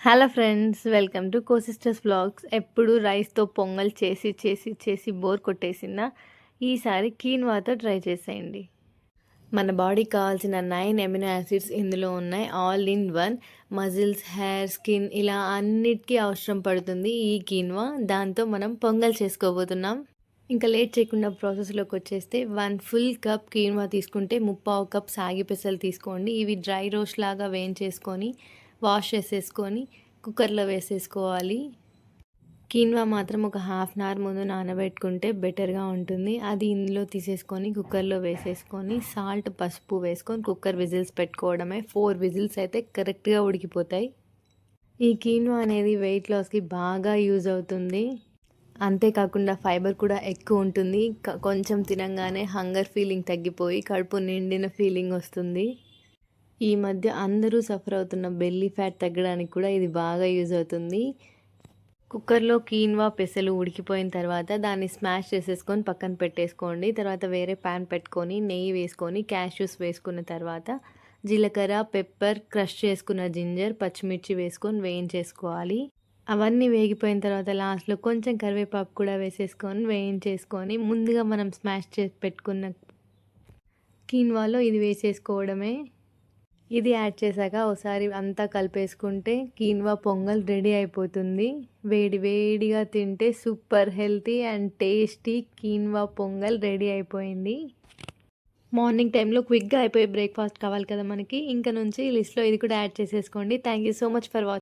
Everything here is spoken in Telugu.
Hello friends, welcome to cosisters vlogs. ఎప్పుడు రైస్తో పొంగల్ చేసి చేసి చేసి బోర్ కొట్టేసిందా? ఈసారి కీన్వాతో ట్రై చేసేయండి. మన బాడీకి కావాల్సిన 9 ఎమినో యాసిడ్స్ ఇందులో ఉన్నాయి. All in one. Muscles, hair, skin ఇలా అన్నిటికీ అవసరం పడుతుంది ఈ కీన్వా. దాంతో మనం పొంగల్ చేసుకోబోతున్నాం. ఇంకా లేట్ చేయకుండా ప్రాసెస్లోకి వచ్చేస్తే 1 ఫుల్ కప్ కీన్వా తీసుకుంటే 3/4 కప్ సాగి పెసలు తీసుకోండి. ఇవి డ్రై రోస్ట్ లాగా వేయించేసుకొని వాష్ చేసేసుకొని కుక్కర్లో వేసేసుకోవాలి. కీన్వా మాత్రం ఒక హాఫ్ అన్ అవర్ ముందు నానబెట్టుకుంటే బెటర్గా ఉంటుంది. అది ఇందులో తీసేసుకొని కుక్కర్లో వేసేసుకొని సాల్ట్, పసుపు వేసుకొని కుక్కర్ విజిల్స్ పెట్టుకోవడమే. 4 విజిల్స్ అయితే కరెక్ట్గా ఉడికిపోతాయి. ఈ కీన్వా అనేది వెయిట్ లాస్కి బాగా యూజ్ అవుతుంది. అంతేకాకుండా ఫైబర్ కూడా ఎక్కువ ఉంటుంది. కొంచెం తినంగానే హంగర్ ఫీలింగ్ తగ్గిపోయి కడుపు నిండిన ఫీలింగ్ వస్తుంది. ఈ మధ్య అందరూ సఫర్ అవుతున్న బెల్లీ ఫ్యాట్ తగ్గడానికి కూడా ఇది బాగా యూజ్ అవుతుంది. కుక్కర్లో కీన్వా పెసలు ఉడికిపోయిన తర్వాత దాన్ని స్మాష్ చేసేసుకొని పక్కన పెట్టేసుకోండి. తర్వాత వేరే ప్యాన్ పెట్టుకొని నెయ్యి వేసుకొని క్యాష్యూస్ వేసుకున్న తర్వాత జీలకర్ర, పెప్పర్, క్రష్ చేసుకున్న జింజర్, పచ్చిమిర్చి వేసుకొని వేయించేసుకోవాలి. అవన్నీ వేగిపోయిన తర్వాత లాస్ట్లో కొంచెం కరివేపాకు కూడా వేసేసుకొని వేయించేసుకొని ముందుగా మనం స్మాష్ చేసి పెట్టుకున్న కీన్వాలో ఇది వేసేసుకోవడమే. ఇది యాడ్ చేశాక ఒకసారి అంతా కలిపేసుకుంటే కీన్వా పొంగల్ రెడీ అయిపోతుంది. వేడి వేడిగా తింటే super healthy and tasty quinoa pongal ready అయిపోయింది. మార్నింగ్ టైంలో క్విక్గా అయిపోయే బ్రేక్ఫాస్ట్ కావాలి కదా మనకి. ఇంకా నుంచి లిస్ట్లో ఇది కూడా యాడ్ చేసేసుకోండి. Thank you so much for watching.